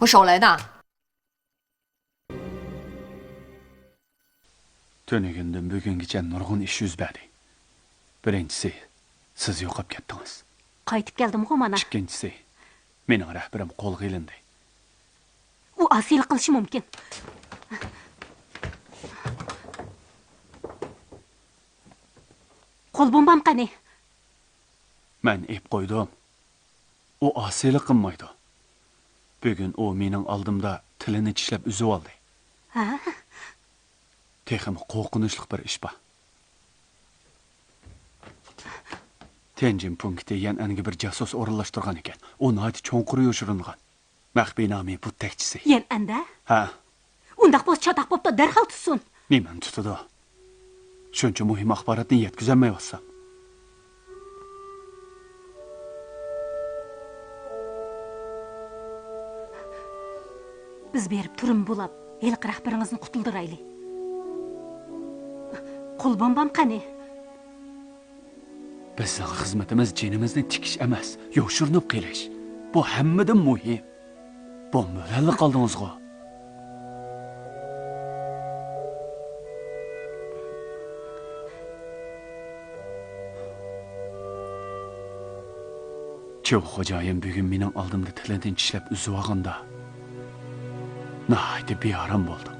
我手来的。Tönügünden bugüngacha nurg'un ish yuz berdi. Birinchisi, siz yo'qolib ketdingiz. Qaytib keldim-ku mana. Ikkinchisi, mening rahbarim qo'lga ilindi. U asiylik qilishi mumkin. Qo'l bombam qani? Men ep qo'ydim. U osiylik qilmaydi. Bugun u mening oldimda tilini tishlab uzib oldi. Ha? Texim qo'rqinchli bir ish bor. Tenjin punkti yangi bir jasus o'rinlashtirgan ekan. U noit cho'nqur yoshiringan. Maxbinami bu tekchisi. Yen anda? Ha. Undaq bo'z chataq bo'pti, darhol tutsin. Neyman tutadi. Shuncha muhim axborotni yetkazolmayapsan. Biz berib turim bo'lib, el rahbaringizni qutuldirayli. Qo'l bombam qani? Bizning xizmatimiz jinimizni tikish emas, yoshirinib qelish. Bu hammadan muhim. Bu mo'lal qoldingizg'u. Cho'g' xo'jayin bugun mening oldimda tilidan tishlab uzib olganda nihoyatda bearam bo'ldim.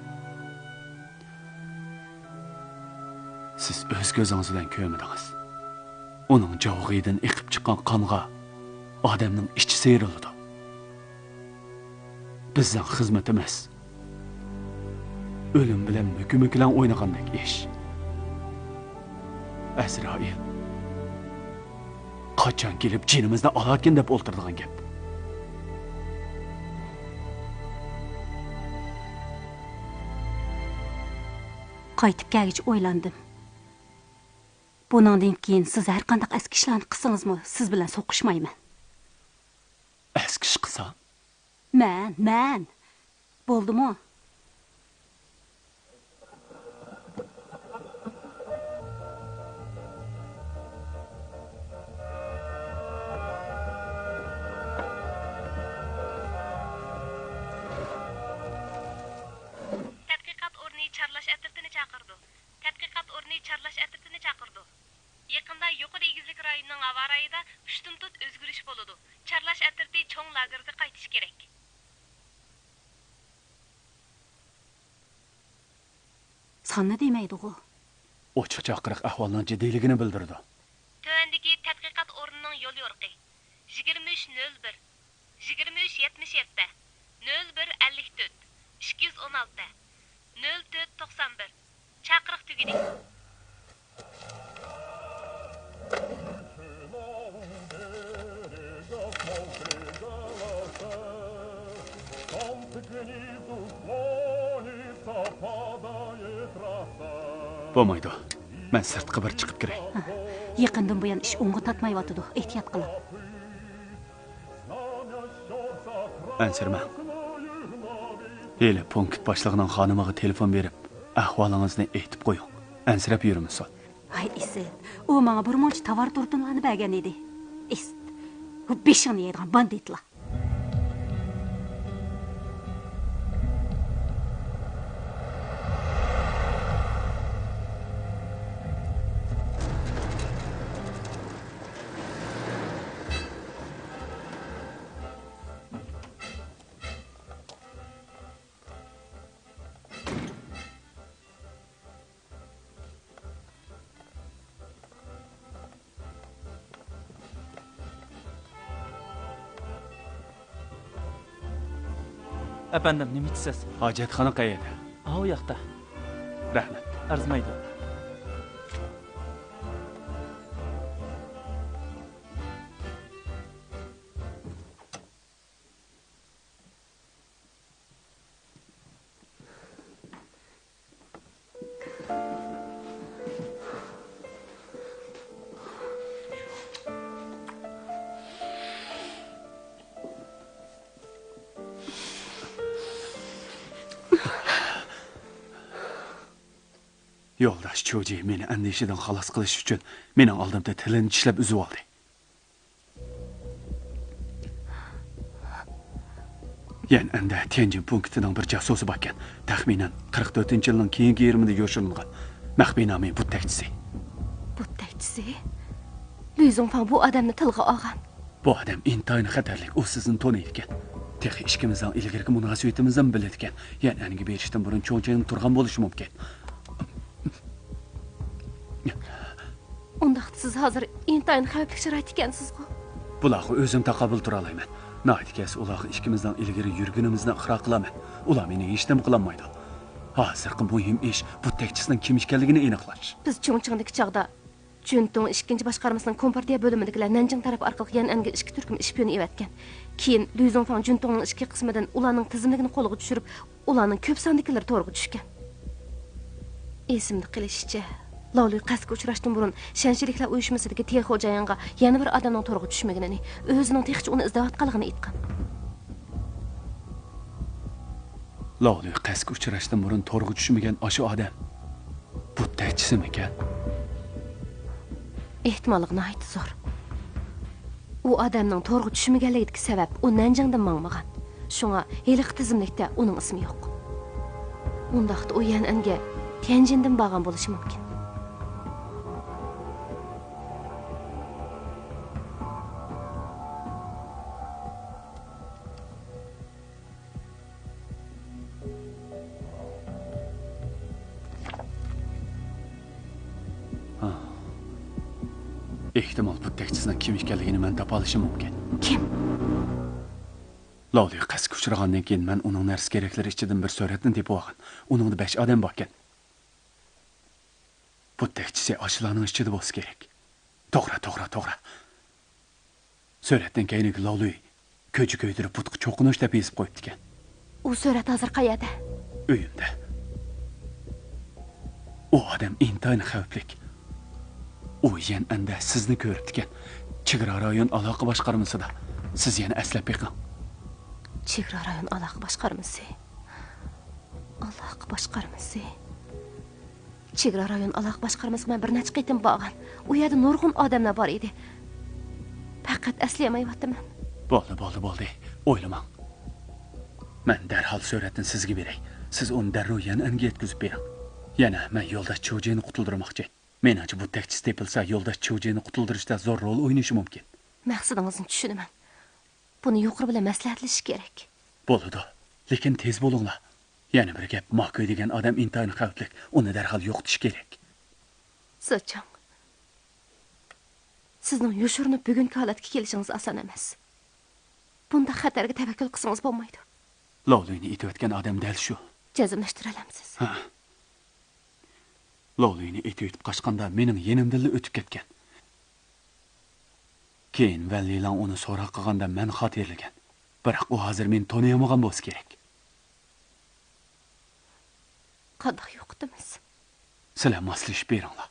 Siz o'z ko'zingiz bilan ko'rmadingiz. Uning javog'idan eqib chiqqan qonga odamning ichi seyrildi. Bizning xizmatimiz o'lim bilan mukmuklan o'ynagandek ish. Azroil qachon kelib jinimizni olakin deb o'ltirdigan gap. Qaytib kelgich o'ylandim. Bundan keyin siz har qanday eski ishlarni qilsangizmi, siz bilan so'qishmayman. Eskish qilsam? Man. Bo'ldimi? Yaqında yuqori egizlik rayonining avarayida 3 tut o'zgarish bo'ladi. Charlash atirti cho'ng lagerga qaytish kerak. Sanni demaydi u. Ochiq chaqiriq ahvolning jiddiyligini bildirdi. Tövendagi tadqiqot o'rnining yo'l yo'riqi 2301 2377 0154 216 0491 chaqiriq tugidi. Bo'lmaydi. Men sirtqa bir chiqib kiray. Yaqindan buyon ish o'ng'i tatmayotdi. Ehtiyot qiling. Ansirma. Heli punkt boshlig'ining xonimiga telefon berib, ahvolingizni aytib qo'ying. Ansirab yurimiz. Ay Isit, u menga bir muncha tovar turtinlarni bergan edi. Ist. U beshini yeydigan banditlar. Efendim, nima ichsiz? Hojatxona qayerda? U yoqda. Rahmat. Arzimaydi. Yo'ldosh Cho'ji meni andishidan xalos qilish uchun mening oldimda tilini tishlab uzib oldi. Yani anda Tianjin punktining bir jasusi bor ekan. Taxminan 44-yilning keyingi yerimida yoshirilgan. Maxfiy nomi bu takchisi. Bu təkçisi. Lü Zongfang bu adamni tilga olgan. Bu adam intayin xatarlik. O sizni tanıydı ekan. Texi ishkimizdan ilgirki munosabatimizdan biladi ekan. Yani aniga berishdan burun cho'nchayning turgan bo'lishi mumkin. Undaqda siz hozir intayin xavfli sharoit ekansiz-ku. Bularni o'zim taqobil tura olaman. Naydikas ularni ishkimizdan ilgari yurgunimizni iqro qilaman. Ular meni hech nima qilolmaydi. Hozirgi muhim ish bu tekchisining kim ekanligini aniqlash. Biz Chongqingdagi chaqda Juntong 2-chi boshqarmasining kompartiya bo'limidagilar Nanjing taraf orqali Yan'anga 2 turkum ishpiyoni evatgan. Keyin Lü Zongfang Juntongning ichki qismidan ularning tizimligini qo'lga tushirib, ularning ko'p sondagilar to'g'ri tushgan. Esimda qilishicha, Lawli qasdga uchrashdan burun Shanshiliklar uyushmasidagi Tian xo'jayinga yana bir odamning to'g'ri tushmaganini, o'zining texchi uni izlayotganligini aytgan. Lawli qasdga uchrashdan burun to'g'ri tushmagan o'sha odam bu tekchisimi ekan? Ehtimolliq nihoyat zo'r. U odamning to'g'ri tushmaganligiga sabab u Nanjingdan mangmagan. Shunga heliq tizimlikda uning ismi yo'q. Undaqda u Yan'anga Tianjindan borgan bo'lishi mumkin. Ehtimal bu tekchisining kim ekanligini men topa olishim mumkin. Kim? Lawli qasdga uchragandan keyin men uning narsa keraklari ichidan bir suratni tepib olgan. Uningda 5 odam bor ekan. Bu tekchisi ashlarning ichida bo'lsa kerak. To'g'ri. Suratdan keyin Lawli ko'chi ko'ydirib putqi cho'qinish deb yozib qo'yibdi ekan. U surat hozir qayerda? Uyimda. O odam intayin xavfli. U Yan'anda sizni ko'ribdi ekan. Chegara rayon aloqa boshqarmasida. Siz yana aslab beqing. Chegara rayon aloqa boshqarmasi. Aloqa boshqarmasi. Chegara rayon aloqa boshqarmasiga men bir necha qitim borgan. U yerda nurg'un odamlar bor edi. Faqat eslamayapman. Bo'ldi. O'ylamang. Men darhol suratni sizga beray. Siz uni darrov Yan'anga yetkazib bering. Yana men yo'ldosh Chojini qutuldirmoqchi. Menimcha bu tekchisi tepilsa yo'ldosh Chojini qutuldirishda zo'r rol o'ynashi mumkin. Maqsadingizni tushunaman. Buni yuqori bilan maslahatlashish kerak. Bo'ladi, lekin tez bo'linglar. Yana bir gap, Mahkoy degan odam intayin xavfli. Uni darhol yo'qotish kerak. Sochang. Sizning yoshirinib bugungi holatga kelishingiz oson emas. Bunda xatarga tavakkul qilsangiz bo'lmaydi. Lawli'ni etayotgan odam dal shu. Jazmlashtira olasiz. Lawli'ni etib qochganda mening yenimdan o'tib ketgan. Keyin Vallilan uni so'roq qilganda men xotirlagan. Biroq u hozir meni taniyamagan bo'lsa kerak. Qanday yo'qdimiz? Sizlar moslashib beringlar.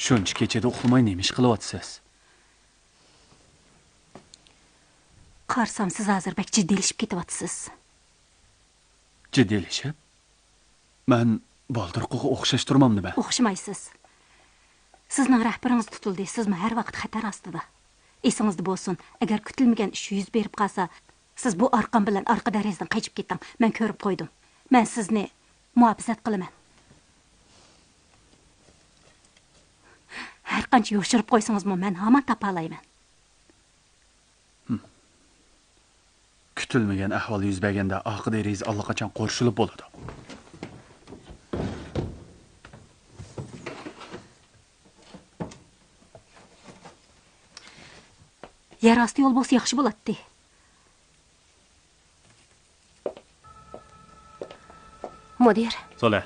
Shuncha kechada uxlamay nima ish qilyapsiz? Qarsam siz hozir bek jiddiyleşip ketyapsınız. Jiddiyleşib? Men baldirqiga o'xshash turmamni ben. O'xshamaysiz. Sizning rahbaringiz tutildi. Sizmi har vaqt xatar ostida. Esingizda bo'lsin, agar kutilmagan ish yuz berib qolsa, siz bu arqon bilan orqa darazdan qaytib keting. Men ko'rib qo'ydim. Men sizni muhofazat qilaman. Har qancha yo'shirib qo'ysangizmi, men hamon topa olayman. Kutilmagan ahvol yuz berganda orqa deraza allaqachon qo'rshilib bo'ladi. Yer osti yo'l bo'lsa yaxshi bo'ladi. Mudir, So'lan.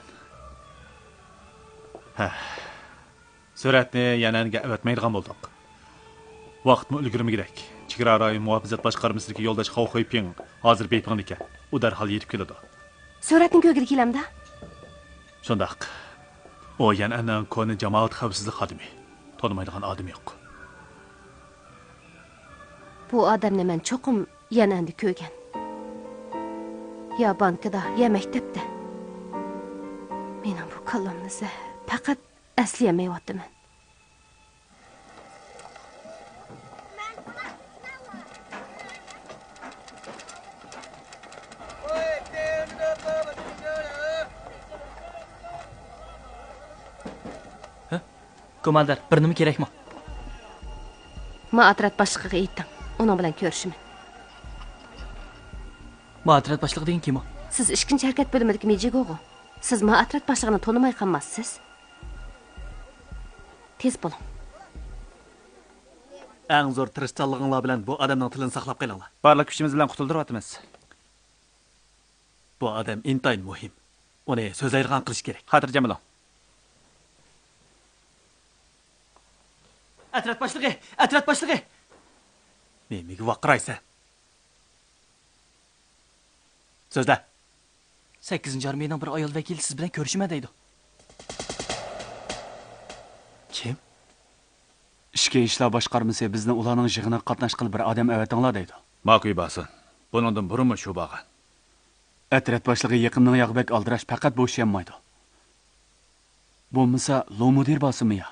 Suratni yananga avatmaydigan bo'ldik. Vaqtmi ulgurmagidek. Chegara rayon muhofazat boshqarmasidagi yo'ldosh Xavxoyping hozir beping ekan. U darhol yetib keladi. suratning ko'rgida kelamda. Shundaq. O yananang koni jamoat xavfsizlik xodimi. Tonimaydigan odam yo'q. Bu odamni men cho'qim yanandi ko'rgan. Ya bankada, ya maktabda. Mening bu kallamni faqat aslayolmayapman. Komandir, bir nima kerakmi? Men otrat boshlig'iga aytdim. Uning bilan ko'rishiman. Muatrat boshlig'i degan kim o? Siz 2-harakat bo'limidagi mejigo'g'u. Siz men otrat boshlig'ini tanimay qolmassiz. Tez bo'ling. Eng zo'r tirishchanliginglar bilan bu odamning tilini saqlab qolinglar. Barliq kuchimiz bilan qutuldiryapmiz. Bu odam intayin muhim. Uni so'z ayirgan qilish kerak. Xotirjam bo'ling. Atrat boshlig'i, atrat boshlig'i. Nemiga vaqiraysan? So'zla. 8-armiyaning bir ayol vakili siz bilan ko'rishma deydi. Kim? Ishki ishlar boshqarmasi bizni ularning yig'iniga qatnashqil bir odam avatinglar deydi. Ma'qul bo'lsin. Buningdan burunmi shu bo'lgan? Atrat boshlig'i yaqinning yog'bek aldirash faqat bo'shamaydi. Bo'lmasa, lo mudir bo'lsinmi ya?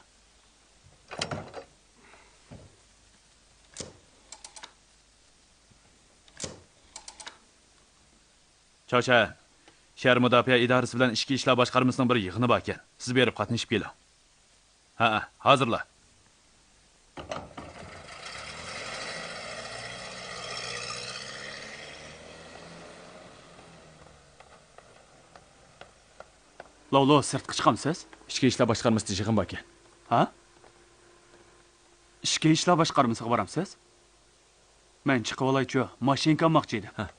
Chocha, shahar mudofaa idorasi bilan ichki ishlar boshqarmasining bir yig'ini bor ekan. Siz berib qatnashib keling. Ha, hozirlar. Lo, sirtqa chiqamsiz? Ichki ishlar boshqarmasida yig'in bor ekan. Ha? Ishki ishlar boshqarmasiga boramsiz? Men chiqib olaychi, mashinka olmoqchi edim.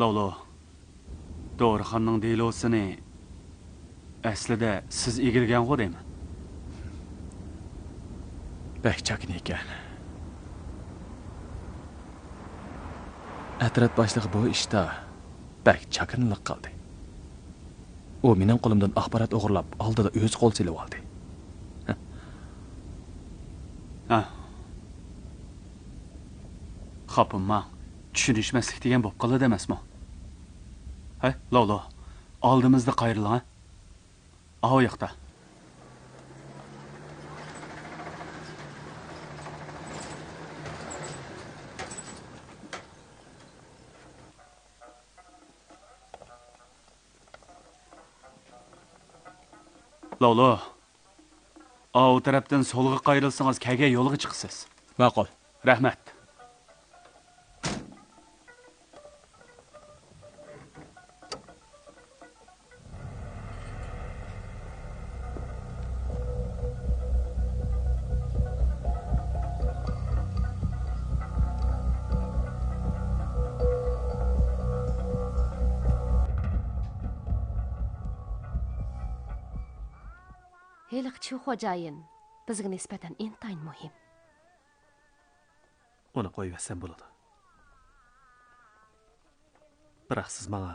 Lo. Doğruxonning delosini aslida siz egilgan-ku deyman. Bak chakin ekan. Atrat boshlig'i bu ishda bak chakinlik qildi. U mening qo'limdan axborot o'g'irlab, oldida o'z qo'l silib oldi. Xopimma, tushunishmaslik degan bo'p qoladi emasmi? Lo. Oldimizda qayrilgan. O yoqda. Lo. O tarafdan solga qayrilsangiz, kaga yo'lga chiqsiz. Ma'qul. Rahmat. Heliqchi xo'jayin bizga nisbatan intayin muhim. Uni qo'yib etsan bo'ladi. Biroq siz menga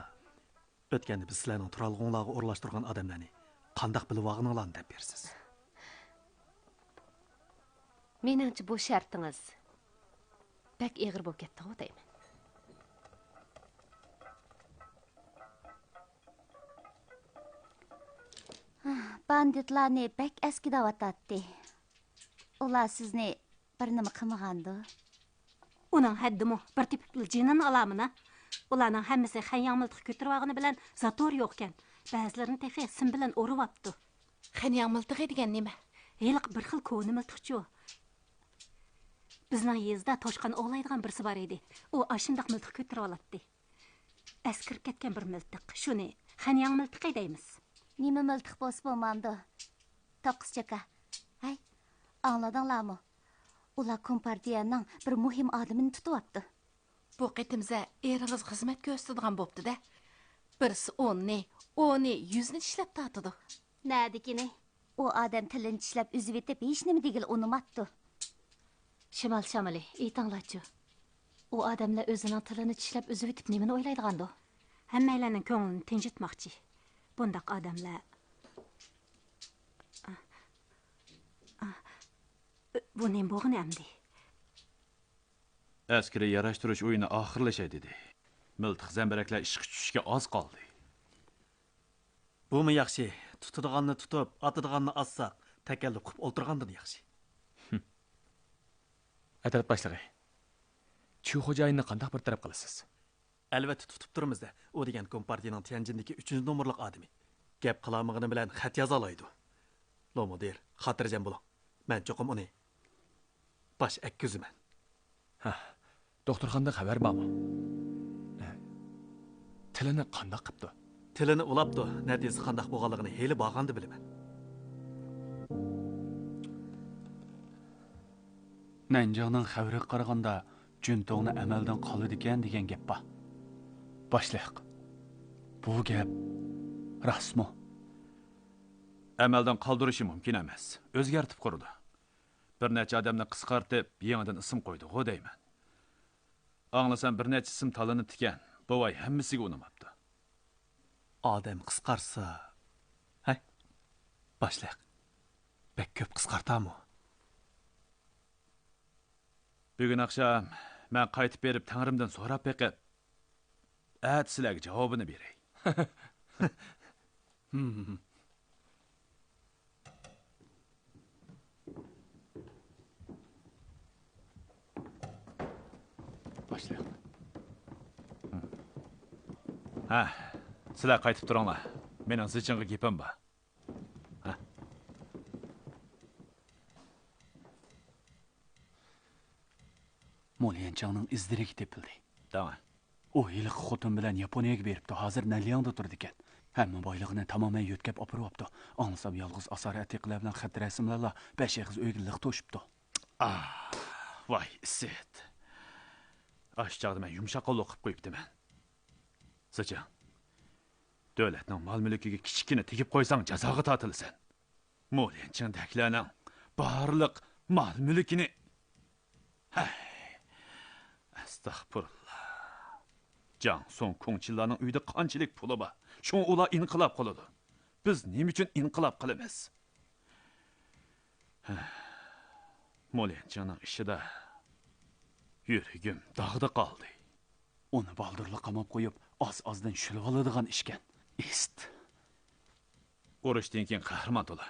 o'tganda biz sizlarning turalg'inglarga o'rlashtirgan odamlarni qandaq bilib olganinglarni deb bersiz. Meningcha bu shartingiz bak eg'ir bo'lib ketdi-ku deyman. Banditlarni bak askidavatadi. Ular sizni bir nima qilmagandi. Uning haddimi bir tepikli jinin alamına. Ularning hammasi xanyang miltiq ko'tarib olgani bilan zator yo'q ekan. Ba'zilarini tefe sim bilan urib olibdi. Xanyang miltig'i degan nima? Heliq bir xil ko'ni miltiqchi. Bizning yezda toshqan o'g'laydigan birisi bor edi. U ashindaq miltiq ko'tarib oladi. Askir ketgan bir miltiq. Shuni xanyang miltiqi deymiz. Nima miltiq bo'lsa bo'lmamdi. To'qqiz chaka. Hay, angladinglarmi? Ular kompartiyaning bir muhim odamini tutyapti. Bu qitimza eringiz xizmat ko'rsatadigan bo'pti-da. Birisi 10ni, 100ni tishlab tatidi. Nadikini? O odam tilini tishlab uzib etib hech nima degil unumatdi. Shimol shamali, aytinglarchi. U odamlar o'zining tilini tishlab uzib etib nimani o'ylaydigandi? Hammalarning ko'nglini tinchitmoqchi. Bundaq odamlar bu nim bo'g'ini amdi. Askeri yarashtirish o'yini oxirlashay dedi. Miltiq zambaraklar ishqi tushishga oz qoldi. Bumi yaxshi. Tutadiganni tutib, atadiganni assaq, takalluf qilib o'ltirgandan yaxshi. Atrat boshlig'i. Chu xo'jayinni qanday bir taraf qilasiz? Albatta tutib turimiz-da. U degan kompartiyaning Tianjindagi 3-nomerlik odami. Gap qilolmagani bilan xat yoza oladi. Lo mudir, xotirjam bo'ling. Men cho'qim uni bosh akkuziman. Doktorxonada xabar bormi? Tilini qanday qilibdi? Tilini ulabdi. Natijasi qanday bo'lganligini hali borganda bilaman. Nanjingning xabariga qaraganda Juntongni amaldan qoldi ekan degan gap bor. Boshliq. Bu gap rasmi. Amaldan qoldirishi mumkin emas. O'zgartib qurdi. Bir necha odamni qisqartib, yangidan ism qo'ydi-ku deyman. Anglasam bir necha ism talini tikan. Bovay hammasiga unamabdi. Odam qisqarsa, hay. Boshliq. Bek ko'p qisqartami? Bugun akşam men qaytib berib Tangrimdan so'rab beqib, at sizlarga javobini beray. Boshliq. Ha, sizlar qaytib turinglar. Mening zichinga gapim bor. Mo'liyanchangning izdirigi tepildi. Tamam. U yiliq xotin bilan Yaponiyaga beribdi. Hozir Nalyangda turdi ekan. Hamma boyligini tamoman yo'tkab opiryapti. Onsam yolg'iz asar atiqlar bilan xat rasmlarla 5 yig'iz uyga liq to'shibdi. Voy, isit. Aşçağda men yumshoq qo'l o'qib qo'yibdiman. Sichan. Davlatning mol-mulkiga kichkina tegib qo'ysang jazoga tortilasan. Mo'liyanchangdagilarning barliq mol-mulkini Astagfirullah. Can son Kongchilarning uyda qanchalik puli bor? Shun ular inqilob qiladi. Biz nima uchun inqilob qilamiz? Mo'liyanchangning ishida yuragim dog'da qoldi. Uni baldurli qamab qo'yib, oz-ozdan shulib oladigan ishkan. Ist. Urushdan keyin qahramon to'la.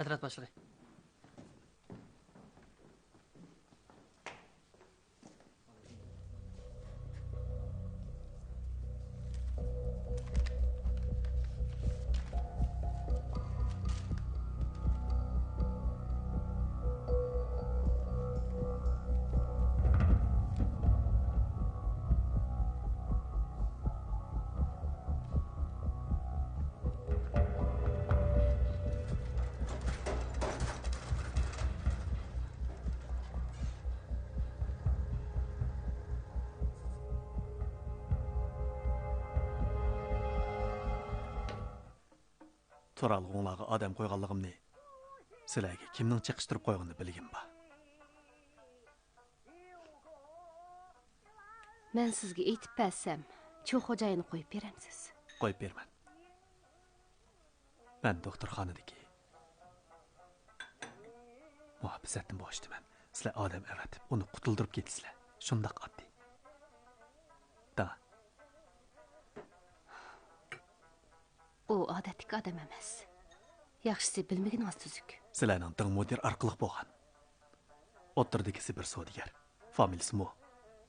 Atrat boshlig'i. Turalg'onlarga odam qo'yganligimni sizlarga kimning chiqishtirib qo'yganini bilgim bor. Men sizga aytib bersam, cho'xo'jayini qo'yib beramsiz. Qo'yib berman. Men doktorxonadagi muhabbisatni boshlayman. Sizlar odam avatib, uni qutuldirib ketisizlar. Shundoq oddiy. Da. U odatdagi odam emas. Yaxshisi bilmagan ostuzuk. Sizlarning ding mudir orqali bo'lgan. O'tirdagisi bir savdogar. Familiyasi Mo.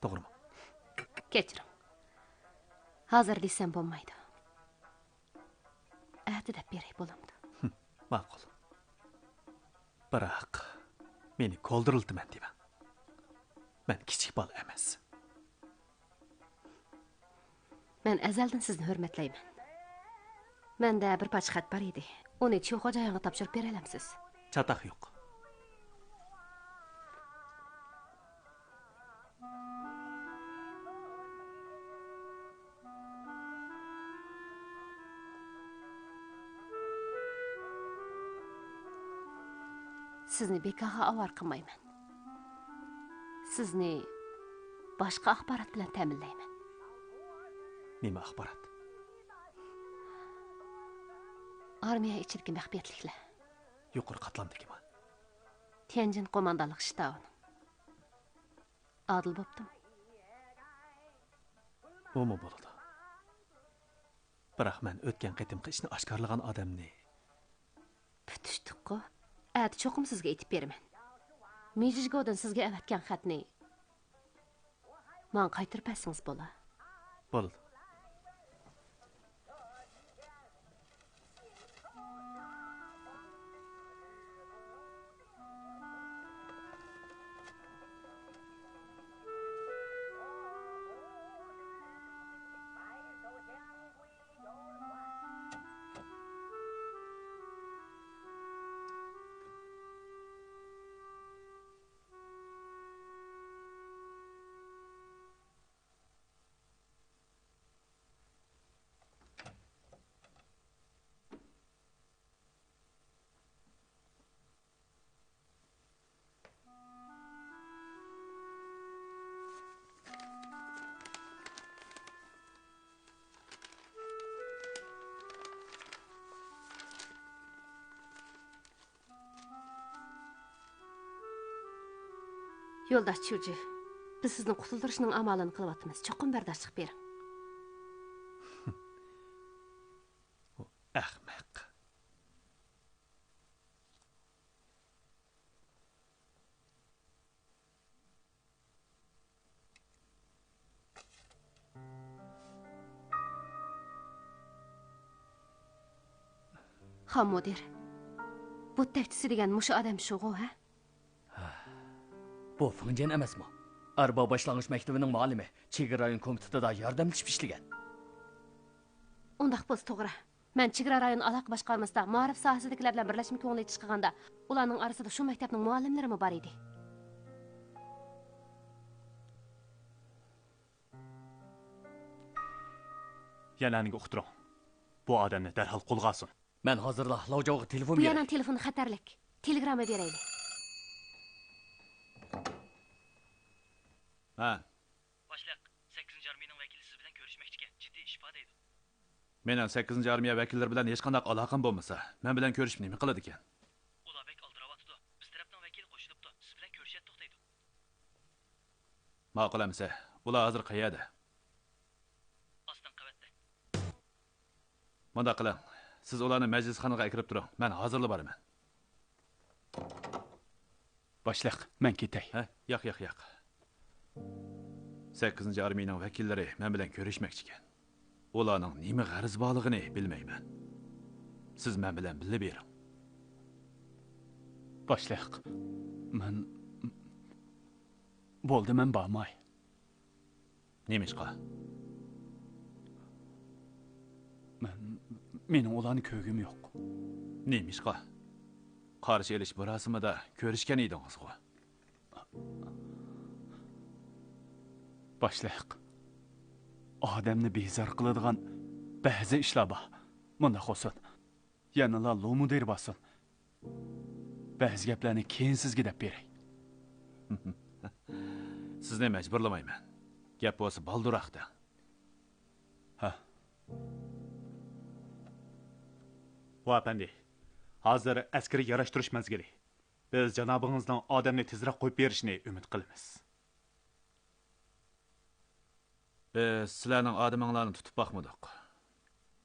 To'g'rimi? Kechiring. Hozir desam bo'lmaydi. Ati deb beray bo'lamdi. Ma'qul. Biroq meni koldirildiman deyman. Men kichik bola emas. Men azaldan sizni hurmatlayman. Menda bir parcha xat bor edi. Uni cho'xo'jayinga topshirib beralamsiz. Chataq yo'q. Sizni bekorga avor qilmayman. Sizni boshqa axborot bilan ta'minlayman. Nima axborot? Armiya ichidagi maxfiyatliklar. Yuqori qatlamdagimi? Tianjin qo'mondonlik shtabining. Adil bo'ptim. O'mi bo'ladi. Biroq men o'tgan qitimqi ishni oshkorlagan odamni Putishdiq-ku. Ati cho'qim sizga aytib beraman. Mejijgodan sizga avatgan xatni men qaytarib bersangiz bo'la. bo'ldi. Yo'ldosh Churji, biz sizni qutuldirishning amalini qilyapmiz. Cho'qim bardoshlik bering. Ahmaq. Ha mudir. Bu taftisi degan mushu odam shu-ku, ha? Bu Fengjian emasmi? Arba boshlang'ich maktabining muallimi, chegara rayon komitetida yordamlashib ishlagan. Undaq bo'lsa to'g'ri. Men chegara rayon aloqa boshqarmasida ma'rif sohasidagilar bilan birlashma ko'ngil etish qilganda, ularning orasida shu maktabning muallimlari bor edi. Yananiga uqtiring. Bu odamni darhol qo'lga olsin. Men hozirla Lavjovga telefon Bu beraman. yerning telefoni xatarlik. Telegramma beraylik. Ha, Boshliq, 8-armiyaning vakili siz bilan ko'rishmoqchi ekan. Jiddiy ish bor deydi. mening 8-armiya vakillari bilan hech qanday aloqam bo'lmasa, men bilan ko'rishib nima qiladi ekan? Ular bek aldiryapti. Biz tarafdan vakil qo'shilibdi. Siz bilan ko'rishyapti deydi. Ma'qul emsa, ular hozir qayerda? Ostan qavatda. Bunda qiling. Siz ularni majlisxonaga kirib turing. Men hozirla boraman. Boshliq, men ketay. Ha, yo'q. 8-armiyaning vakillari men bilan ko'rishmoqchi ekan. Ularning nima g'arz borligini bilmayman. Siz men bilan bilib bering. Boshliq, men bo'ldi, men bormay. Nima ishqa? Mening ularni ko'rgim yo'q. Nima ishqa? Qarshi elish marosimida ko'rishgan edingiz-ku. Boshliq, odamni bezor qiladigan ba'zi ishlar bor. Bunda qo'sin. Yanala lomudir bosin. Ba'zi gaplarni keyin sizga deb beray. Sizni majburlamayman. Gap bo'lsa balduroqda. Ha. Vapandi. Hozir askari yarashtirish mezgili. Biz janobingizning odamni tezroq qo'yib berishini umid qilamiz. Biz sizlarning odaminglarni tutib boqmadik.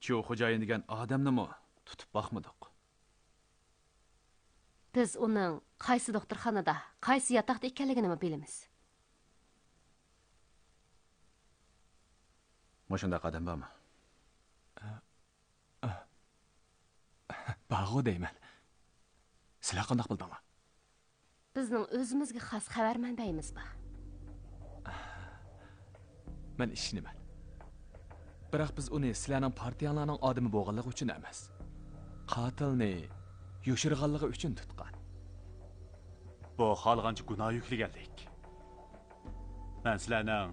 Chu xo'jayin degan odamni tutib boqmadik. Biz uning qaysi doktorxonada, qaysi yotoqda ekanligini bilamiz. Moshundaq odam bormi? Bag'u deyman. Sizlar qanday bildinglar? Bizning o'zimizga xos xabar manbayimiz bor. Men ishinaman. Biroq biz uni sizlarning partiyalarning odami bo'lganligi uchun emas, qotilni yoshirganligi uchun tutgan. Bu xalqancha gunoh yuklaganlik. Men sizlarning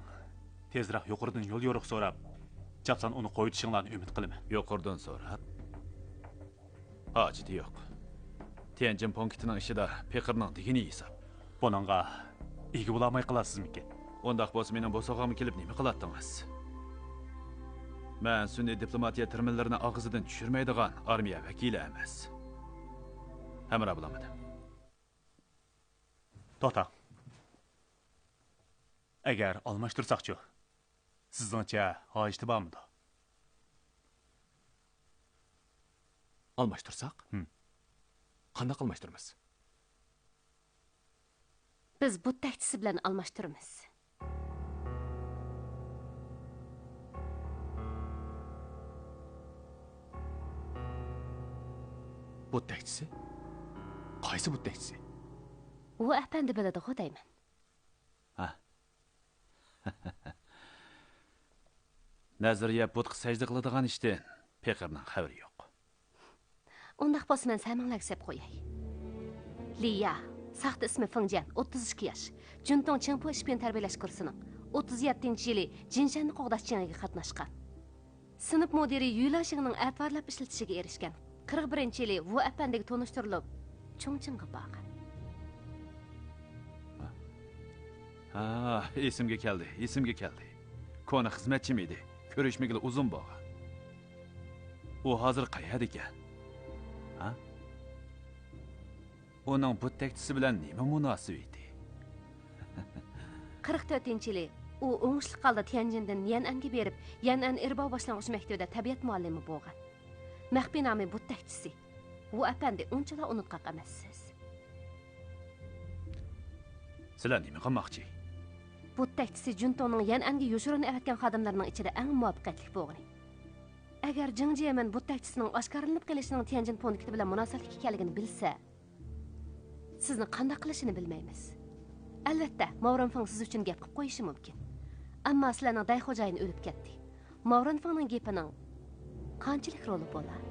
tezroq yuqoridan yo'l yo'riq so'rab, chapsan uni qo'yitishinglarni umid qilaman. Yuqoridan so'rab? Hojati yo'q. Tianjin punktining ishida Peqirning degini hisob. Buningga ega bo'lamay qolasizmikin? Undaq bo'lsa mening bo'sog'imga kelib nima qilatdingiz? Men sun'iy diplomatiya terminlarini og'zidan tushirmaydigan armiya vakili emas. Hamra bo'lamadim. To'xta. Agar almashtirsak-chi, sizningcha hojati bormi? Almashtirsak? Qanday almashtiramiz? Biz bu taktisi bilan almashtiramiz. Bu taktisi? Qaysi bu taktisi? U apandi biladi-ku deyman. Ha. Nazariya butqa sajda qiladigan ishdan Peqirning xabari yo'q. Undaq bo'lsa men samanglarga sep qo'yay. Liya, saxta ismi Fengjian, 32 yosh. Juntong Chengpo ishbiyon tarbiyalash kursining 37-yili Jinshanni qo'g'dash jangiga qatnashgan. Sinf mudiri Yulashining afarlab ishlatishiga erishgan. 41-yili Wu apandiga tanishtirilib, Chongqingga borgan. Ha, esimga keldi. Kona xizmatchim edi. Ko'rishmagili uzun bo'lgan. U hozir qayerda ekan? Ha? Uning bu taktisi bilan nima munosabati? 44-yili u o'ngishli qalda Tianjindan Yan'anga berib, Yan'an Erbao boshlang'ich maktabida tabiat muallimi bo'lgan. Maxfiy nomi bu taktisi. U apandi unchalar unutqaq emassiz. Sizlar nima qilmoqchi? Bu taktisi Juntongning Yan'anga yoshirin avatgan xodimlarining ichida eng muvaffaqiyatli bo'lgan. Agar Jing Jiamen bu taktisining oshkoralanib kelishining Tianjin punkti bilan munosabatli ekanligini bilsa, sizni qanday qilishini bilmaymiz. Albatta, Mavranfang siz uchun gap qilib qo'yishi mumkin. Ammo sizlarning day xo'jayin o'lib ketdi. Mavranfangning gapining qanchalik roli bo'ladi?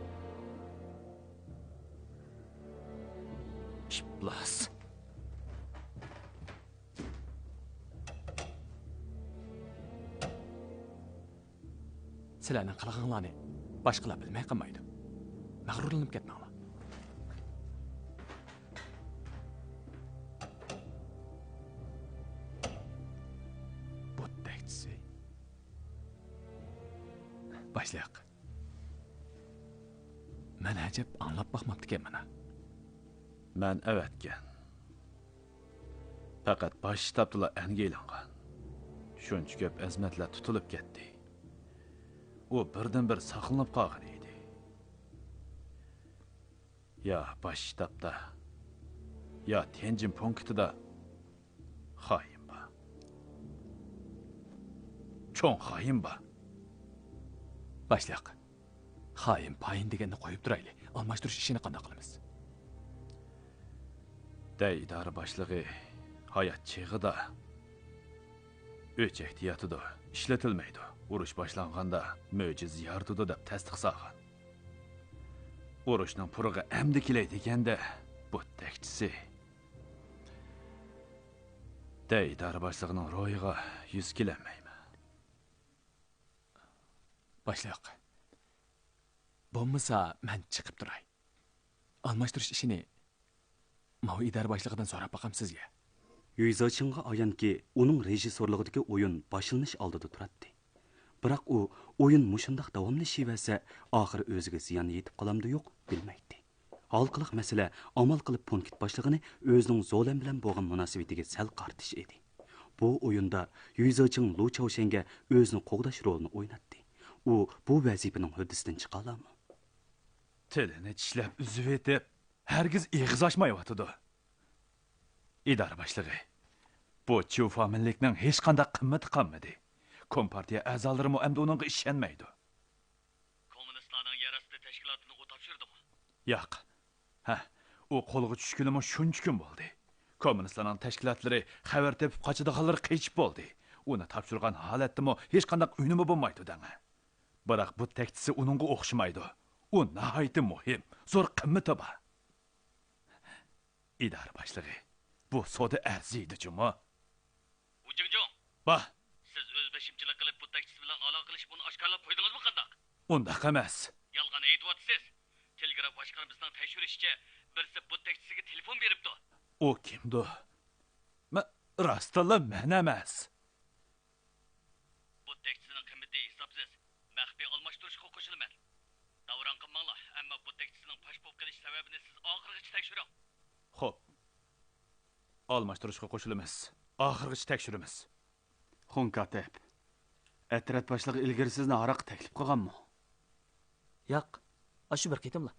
Iblis. Sizlarning qilganlarni boshqalar bilmay qolmaydi. Mag'rurlanib ketmanglar. Bu taktisi. Boshliq. Men ajab anlab baxmabdi mana. Men avatgan. Faqat bosh shtabdilar anga e'longan. Shuncha ko'p azmatlar tutilib ketdi. U birdan-bir saqlanib qolgan edi. Ya bosh shtabda, ya Tianjin punktida xoin bor. Cho'ng xoin bor. Boshliq. Xoin payin deganni qo'yib turaylik. Almashtirish ishini qanday qilamiz? Day idora boshlig'i hayot chig'ida o'ch ehtiyotida ishlatilmaydi. Urush boshlanganda mo'jiz yordudi deb tasdiq solgan. Urushning purig'i amdi kelaydi deganda bu taktisi day idora boshlig'ining ro'yiga 100 kelmaymi? Boshliq. Bo'lmasa men chiqib turay. Almashtirish ishini Mao idora boshlig'idan so'rab boqam sizga. Yüzachingga ayanki uning rejissorligidagi o'yin boshlanish oldida turadi. Biroq u o'yin mushundaq davomlashaversa, oxiri o'ziga ziyon yetib qolamdi yo'q, bilmaydi. Halqiliq masala amal qilib punkt boshlig'ini o'zining Zolan bilan bo'lgan munosabatiga sal qartish edi. Bu o'yinda Yüzaching Lu Chaoshenga o'zini qo'g'dash rolini o'ynatdi. U bu vazifaning huddisidan chiqa oladimi? Tilini tishlab uzib etib, hargiz eg'iz ochmayotidi. İdora boshlig'i. Bu Chu familiyaning hech qanday qimmati qolmadi. Kompartiya a'zolarimi endi uningga ishonmaydi. Kommunistlarning yarasida tashkilotini u topshirdimi? Yo'q. U qo'lga tushgunimi shuncha kun bo'ldi. Kommunistlarning tashkilotlari xabar tepib qochadiganlar qechib bo'ldi. Uni topshirgan holatdami hech qanday unumi bo'lmaydi danga. Biroq bu tekstisi uningga o'xshamaydi. U nihoyatda muhim, zo'r qimmati bor. İdora boshlig'i. Bu soda arziydi-chimi? Ujingjong. Ba, Siz o'zbashimchilik qilib bu tekst bilan aloqa qilish buni oshkorlab qo'ydingizmi qandaq? undaq emas. Yolg'on aytyapsiz. Telegraf boshqarmasining tekshirishicha, birisi bu tekstiga telefon beribdi. U kimdi? Rostla men emas. Bu tekstining qimmati hisobsiz. Maxfiy almashtirishga qo'shilaman. Davron qilmanglar, ammo bu tekstining pash bo'lib qolish sababini siz oxirigacha tekshiring. Xo'p. Almashtirishga qo'shilamiz. Oxirigacha tekshiramiz. Xunkatep. Atrat boshlig'i ilgari sizni aroq taklif qilganmi? Yo'q. Ashu bir ketimla.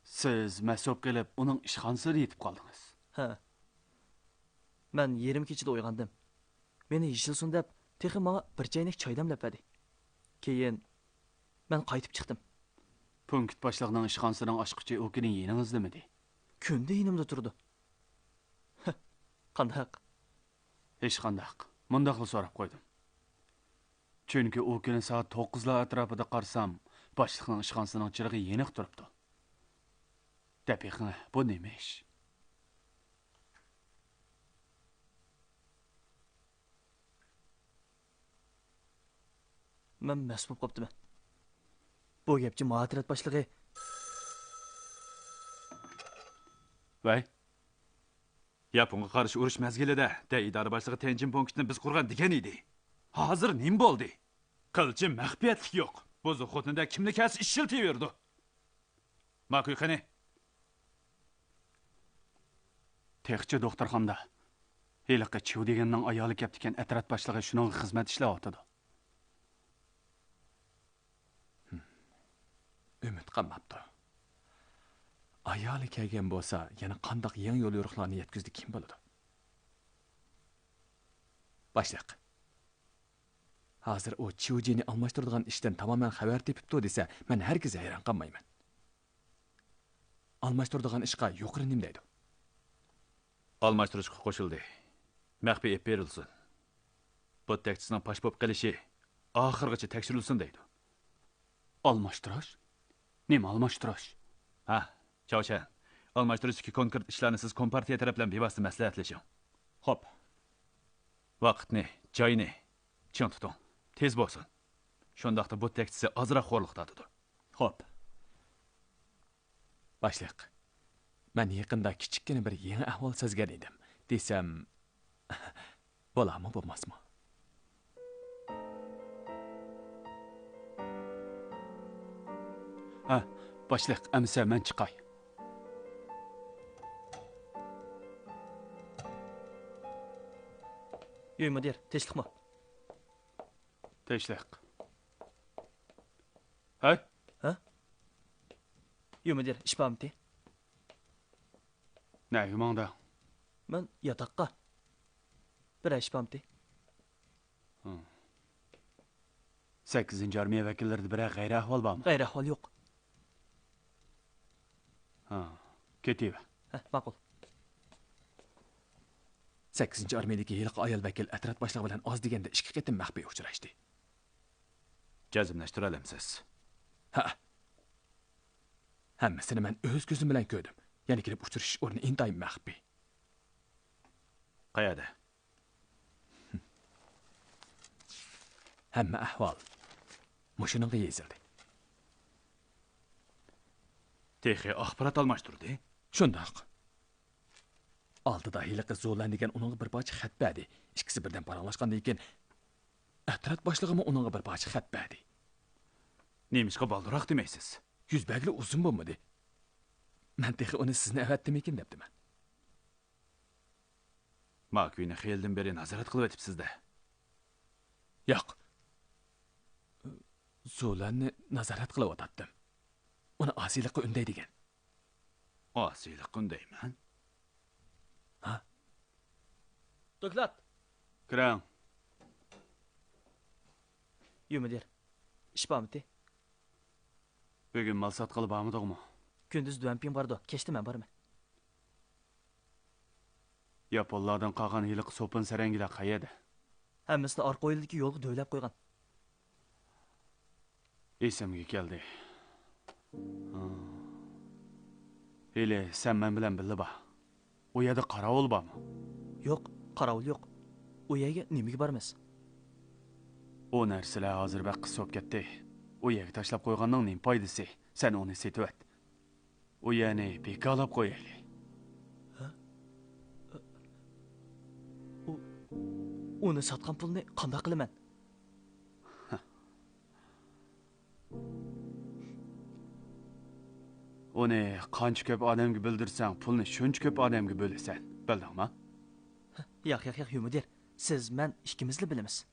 Siz mas'ul qilib, uning ishxonasiga yetib qoldingiz. Ha. Men yerim kechida uyg'ondim. Meni yishilsin deb, texi menga bir chaynak choy damlapadi. Keyin men qaytib chiqdim. Punkt boshlig'ining ishxonasining ochqichi o'kining yeningizdamidi? Kunda yonimda turdi. Qandaq? Hech qandaq. Mundaqla so'rab qo'ydim. Chunki u kuni soat 9lar atrofida qarsam, boshliqning ishxonasining chirig'i yeniq turibdi. Daqiqa, bu nima ish? Men mas'ul qoptiman. Bu gapchi muhatirat boshlig'i. Voy, Yaponga qarshi urush mazgilida idora boshlig'i Tenjin punktini biz qurgan degan edi. Hozir nim bo'ldi? Qilchi maxfiyatlik yo'q. Bo'zi xotinda kimni kas ishiltaverdi. Ma'qul qani? Texchi doktorxonada. Heliqqa Chu deganning ayoli kelibdikan atrat boshlig'i shuning xizmat ishlayotdi. Umid qilmabdi. Ayoli kelgan bo'lsa, yana qandoq yangi yo'l yo'riqlarni yetkazdi kim biladi? Boshliq. Hozir u Chujini almashtiradigan ishdan tamoman xabar tepibdi desa, men hargiz hayron qolmayman. Almashtiradigan ishga yuqori nim deydi. Almashtirishga qo'shildi. Maxfiy ep berilsin. Bu tekstning pash bo'lib qolishi oxirgacha tekshirilsin deydi. Almashtirish? Nima almashtirish? Ha, Chaoshan. Almashtirishki konkret ishlarni siz kompartiya tarafdan bevosita maslahatlashing. Xo'p. Vaqtni, joyni ching tuting. Tez bo'lsin. Shundaqda bu tekstsi ozroq xo'rliqdadi. Xo'p. Boshliq. Men yaqinda kichikkina bir yangi ahvol sezgan edim. Desam, bo'ladimi, bo'lmasmi? Ha, boshliq, amsa men chiqay. Ey mudir, tinchlikmi? Tinchlik. Hay? Ha? Ey mudir, ish bormi? Ne yumanda? Men yotoqqa. Bir ish bormi? 8-armiya vakillarida biri g'ayri ahvol bormi? G'ayri ahvol yo'q. Ha, ketiver. Ha, ma'qul. 8-armiyadagi yiliq ayol vakil atrat boshlig'i bilan oz deganda 2 qatim maxfiy uchrashdi. Jazmlashtir olamsiz? Ha. Hammasini men o'z ko'zim bilan ko'rdim. Yana kelib uchrashish o'rni intayin maxfiy. Qayerda? Hamma ahvol mushunaga yezildi. Texi axborot almashtirdi. Shundoq. Aldıda hiliqi Zolan degan uningga bir parcha xat berdi. İkisi birden paranglashgandan keyin Atrat boshlig'imi uningga bir parcha xat berdi. Nemişqa baldıroq demaysiz? Yuz bergili uzun bo'lmadi. Men texi uni sizni avatdimikin debdiman. Makvini xeyildan beri nazorat qilib o'tibsiz-da. Yo'q. Zolanni nazorat qilib o'tatdim. Uni osiylikqa undaydigan. Osiylik undayman. Ha? Doklad. Kirang. Yumidir. İş bağımdı. Bugün mal satqılı bağımıdığımı? Gündüz düvenpin vardı. Keçti ben barım. Yapollardan qalğan hiliq sopun sərəngilər qayada. Həmməsini arqa oyildiki yolgu dövləb qoyğan. Esimga keldi. Hele sen men bilan billi ba. O yerda qarovul bormi? Yo'q, qarovul yo'q. O yerga nimaga boramiz? O narsalar hozir baq qisib ketdi. O yerga tashlab qo'yganning nim foydasi? Sen uni setib et. O yerni bekalab qo'yaylik. Uni satgan pulni qanday qilaman? Uni qancha ko'p odamga bildirsang, pulni shuncha ko'p odamga bo'lasan. Bildingmi? Yo'q, Yumidir. Siz men ikkimizli bilamiz.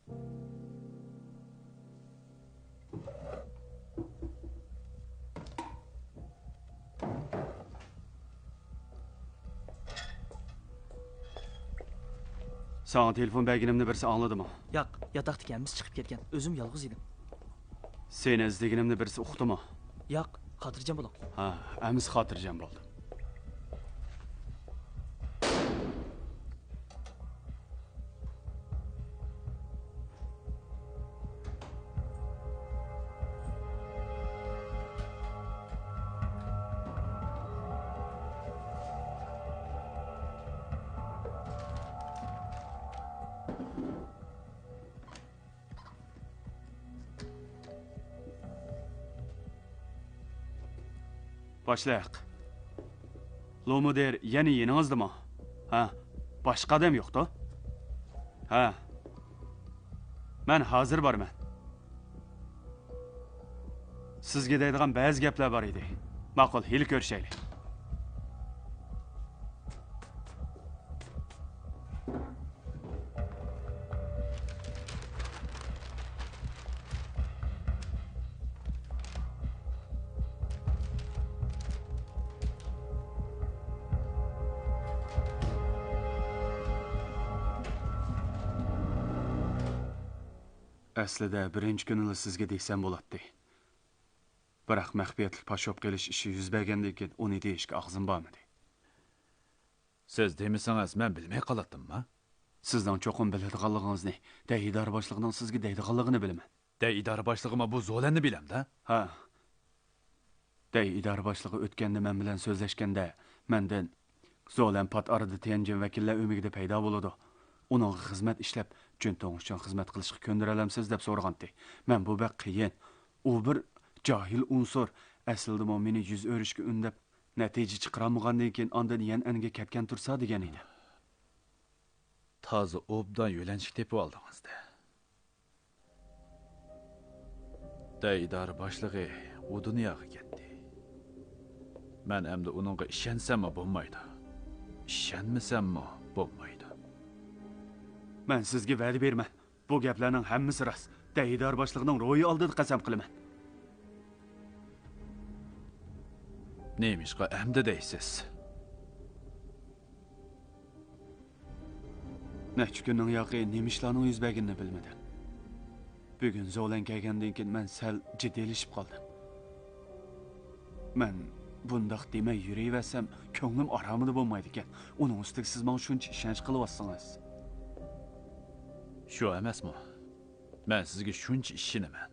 Sana telefon berganimni birisi angladimi? Yo'q, yotoqda ekanmiz chiqib ketgan. O'zim yolg'iz edim. Seni izlaganimni birisi uqdimi? Yo'q, xotirjam bo'ling. Ha, amiz xotirjam bo'ldim. Başlayaq. Lomuder yeni yeningizdimi? Ha, boshqa odam yo'qdi? Ha. Men hozir borman. Sizga deydigan ba'zi gaplar bor edi. Ma'qul, hil ko'rishaylik. Aslida birinchi kunini sizga desam bo'ladi. Biroq maxfiyatli pashop qilish ishi yuz bergandan keyin uni deyishga og'zim bormadi. Siz demisangiz men bilmay qoladimmi? Sizdan cho'qim biladiganligingizni, idora boshlig'ining sizga deydiganligini bilaman. idora boshlig'imi bu Zolanni bilamda? Ha. idora boshlig'i o'tganda men bilan so'zlashganda, mendan Zolan pat arada Tianjin vakillar umigida paydo bo'ladi. Uning xizmat ishlab, Junton uchun xizmat qilishga ko'ndiralamsiz deb so'ragandi. Men bu baq qiyin. U bir jahil unsur. Aslida meni yuz o'rishga undab, natija chiqarmagandan keyin ondan anga ketgan tursa degan edi. Toza obdan yo'lanchik tepib oldingizda. Idora boshlig'i u dunyoga ketdi. Men endi uningga ishonsam bo'lmaydi. Ishonmasammi bo'lmaydi. Men sizga va'da berman. Bu gaplarning hammasi rost. Idora boshlig'ining ro'yi oldida qasam qilaman. Neymişqa endi deysiz? Necha kunning yoqi nemishlarning yuz berganini bilmadim. Bugun Zolan kelgandan keyin men sal jiddiylashib qoldim. Men bundaq demay yurayversam, ko'nglim oromida bo'lmaydi ekan. Uning ustiga siz menga shuncha ishonch qilyapsiz. Shu emasmi? Men sizga shuncha ishonaman.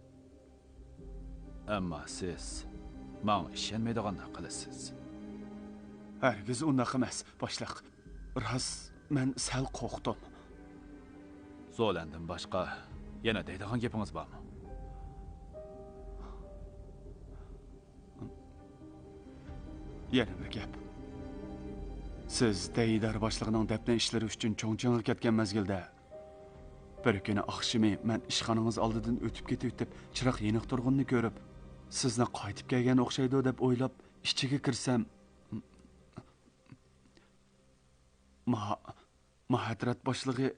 Ammo siz men ishonmaydiganlar qilasiz. Hargiz unday emas, boshliq. Rost, men sal qo'rqdim. Zolandan boshqa yana deydigan gapingiz bormi? Yana bir gap. siz deyidar boshlig'ining dafna ishlari uchun cho'ngchingga ketgan mezgilda bir kuni oqshimi men ishxonangiz oldidan o'tib ketib chiroq yeniq turganini ko'rib, sizni qaytib kelgan o'xshaydi deb o'ylab ichiga kirsam, mahadrat boshlig'i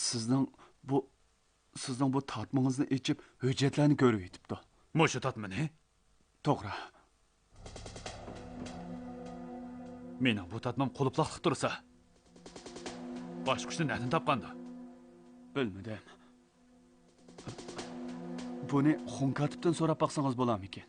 sizning bu tatmingizni ichib hujjatlarni ko'rib yetibdi. Mushu tatmini? To'g'ri. Mening bu tatmim quluploqliq tursa, bosh kuchni nerdan topgandi? Bilmadim. Buni Xunkatibdan so'rab baqsangiz bo'larmikin?